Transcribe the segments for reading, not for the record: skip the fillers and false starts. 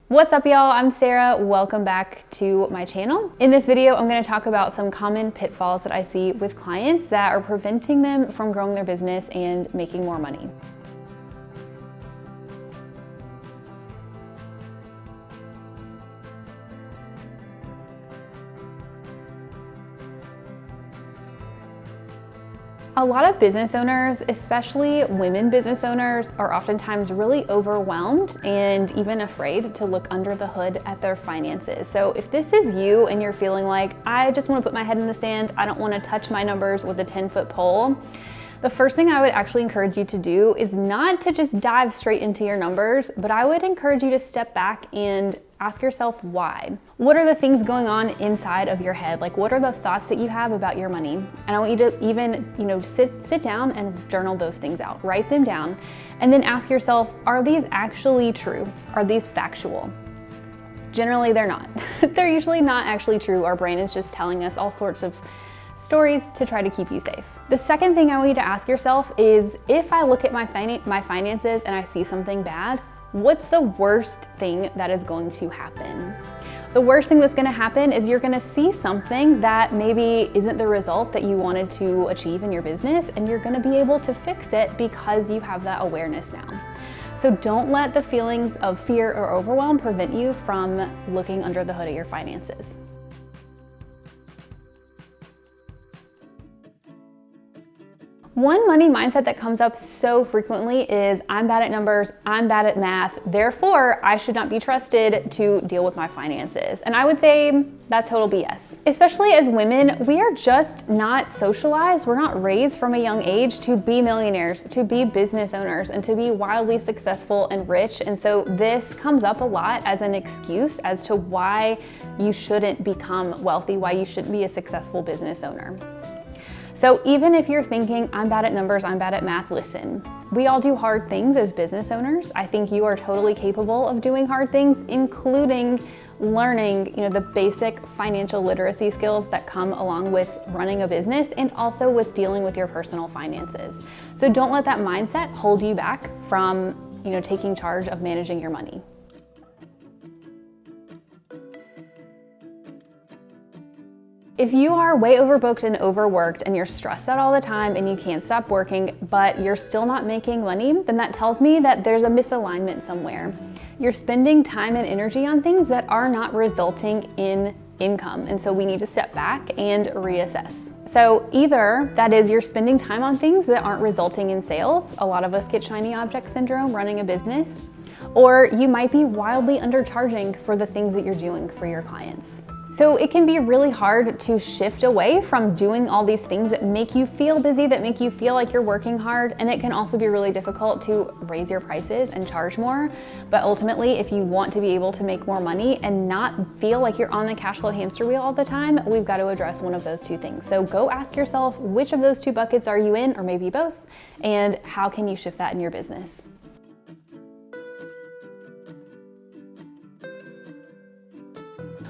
What's up, y'all? I'm Sarah. Welcome back to my channel. In this video, I'm going to talk about some common pitfalls that I see with clients that are preventing them from growing their business and making more money. A lot of business owners, especially women business owners, are oftentimes really overwhelmed and even afraid to look under the hood at their finances. So if this is you and you're feeling like, I just want to put my head in the sand, I don't want to touch my numbers with a 10-foot pole, the first thing I would actually encourage you to do is not to just dive straight into your numbers, but I would encourage you to step back and ask yourself why. What are the things going on inside of your head? Like, what are the thoughts that you have about your money? And I want you to even, sit down and journal those things out. Write them down and then ask yourself, are these actually true? Are these factual? Generally, they're not. They're usually not actually true. Our brain is just telling us all sorts of stories to try to keep you safe. The second thing I want you to ask yourself is, if I look at my finances and I see something bad, what's the worst thing that is going to happen? The worst thing that's going to happen is you're going to see something that maybe isn't the result that you wanted to achieve in your business, and you're going to be able to fix it because you have that awareness now. So don't let the feelings of fear or overwhelm prevent you from looking under the hood of your finances. One money mindset that comes up so frequently is, I'm bad at numbers, I'm bad at math, therefore I should not be trusted to deal with my finances. And I would say that's total BS. Especially as women, we are just not socialized, we're not raised from a young age to be millionaires, to be business owners, and to be wildly successful and rich. And so this comes up a lot as an excuse as to why you shouldn't become wealthy, why you shouldn't be a successful business owner. So even if you're thinking, I'm bad at numbers, I'm bad at math, listen, we all do hard things as business owners. I think you are totally capable of doing hard things, including learning, the basic financial literacy skills that come along with running a business and also with dealing with your personal finances. So don't let that mindset hold you back from, taking charge of managing your money. If you are way overbooked and overworked and you're stressed out all the time and you can't stop working, but you're still not making money, then that tells me that there's a misalignment somewhere. You're spending time and energy on things that are not resulting in income. And so we need to step back and reassess. So either that is you're spending time on things that aren't resulting in sales. A lot of us get shiny object syndrome running a business, or you might be wildly undercharging for the things that you're doing for your clients. So it can be really hard to shift away from doing all these things that make you feel busy, that make you feel like you're working hard. And it can also be really difficult to raise your prices and charge more. But ultimately, if you want to be able to make more money and not feel like you're on the cash flow hamster wheel all the time, we've got to address one of those two things. So go ask yourself, which of those two buckets are you in, or maybe both, and how can you shift that in your business?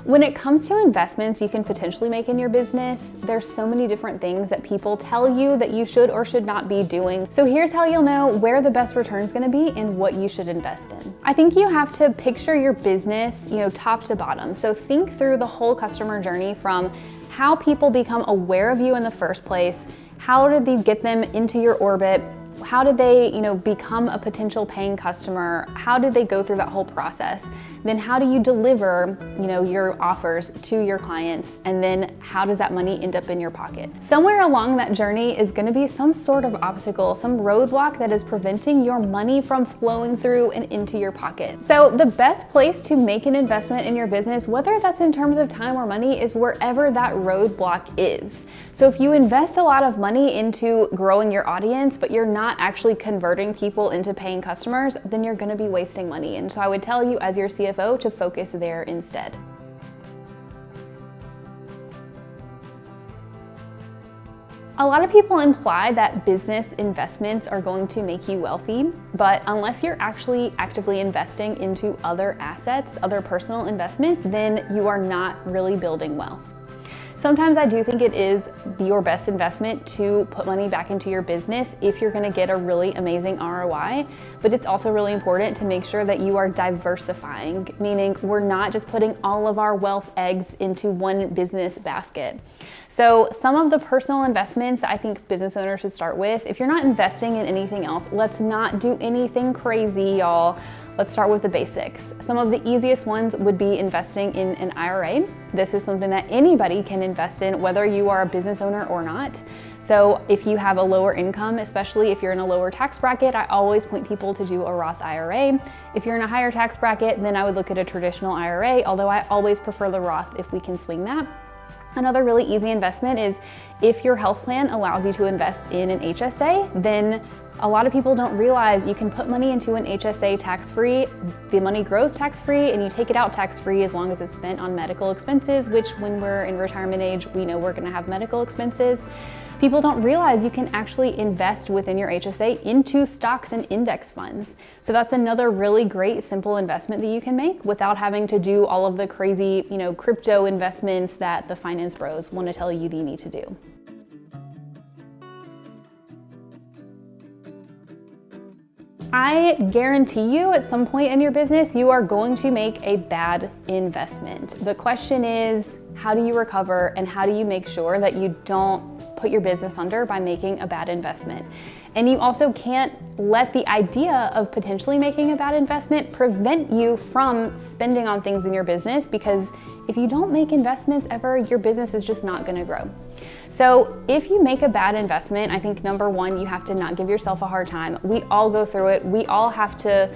When it comes to investments you can potentially make in your business, there's so many different things that people tell you that you should or should not be doing. So here's how you'll know where the best return is going to be and what you should invest in. I think you have to picture your business, top to bottom. So think through the whole customer journey, from how people become aware of you in the first place, how did they get them into your orbit, how did they, become a potential paying customer? How did they go through that whole process? Then how do you deliver, your offers to your clients? And then how does that money end up in your pocket? Somewhere along that journey is going to be some sort of obstacle, some roadblock that is preventing your money from flowing through and into your pocket. So the best place to make an investment in your business, whether that's in terms of time or money, is wherever that roadblock is. So if you invest a lot of money into growing your audience, but you're not actually converting people into paying customers, then you're going to be wasting money. And so I would tell you, as your CFO, to focus there instead. A lot of people imply that business investments are going to make you wealthy, but unless you're actually actively investing into other assets, other personal investments, then you are not really building wealth. Sometimes I do think it is your best investment to put money back into your business if you're gonna get a really amazing ROI, but it's also really important to make sure that you are diversifying, meaning we're not just putting all of our wealth eggs into one business basket. So some of the personal investments I think business owners should start with, if you're not investing in anything else, let's not do anything crazy, y'all. Let's start with the basics. Some of the easiest ones would be investing in an IRA. This is something that anybody can invest in, whether you are a business owner or not. So if you have a lower income, especially if you're in a lower tax bracket, I always point people to do a Roth IRA. If you're in a higher tax bracket, then I would look at a traditional IRA, although I always prefer the Roth if we can swing that. Another really easy investment is if your health plan allows you to invest in an HSA, then a lot of people don't realize you can put money into an HSA tax-free. The money grows tax-free and you take it out tax-free as long as it's spent on medical expenses, which when we're in retirement age, we know we're gonna have medical expenses. People don't realize you can actually invest within your HSA into stocks and index funds. So that's another really great simple investment that you can make without having to do all of the crazy, crypto investments that the finance bros want to tell you that you need to do. I guarantee you at some point in your business, you are going to make a bad investment. The question is, how do you recover and how do you make sure that you don't put your business under by making a bad investment? And you also can't let the idea of potentially making a bad investment prevent you from spending on things in your business, because if you don't make investments ever, your business is just not gonna grow. So if you make a bad investment, I think number one, you have to not give yourself a hard time. We all go through it. We all have to,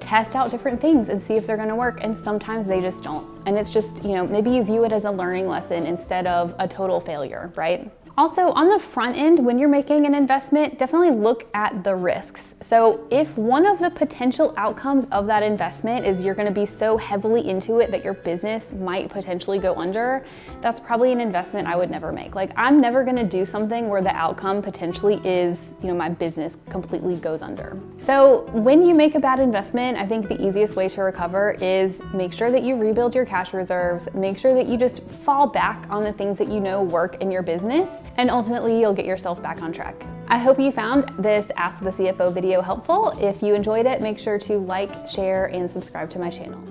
test out different things and see if they're gonna work. And sometimes they just don't. And it's just, maybe you view it as a learning lesson instead of a total failure, right? Also, on the front end, when you're making an investment, definitely look at the risks. So if one of the potential outcomes of that investment is you're gonna be so heavily into it that your business might potentially go under, that's probably an investment I would never make. Like, I'm never gonna do something where the outcome potentially is, my business completely goes under. So when you make a bad investment, I think the easiest way to recover is make sure that you rebuild your cash reserves, make sure that you just fall back on the things that you know work in your business, and ultimately you'll get yourself back on track. I hope you found this Ask the CFO video helpful. If you enjoyed it, make sure to like, share, and subscribe to my channel.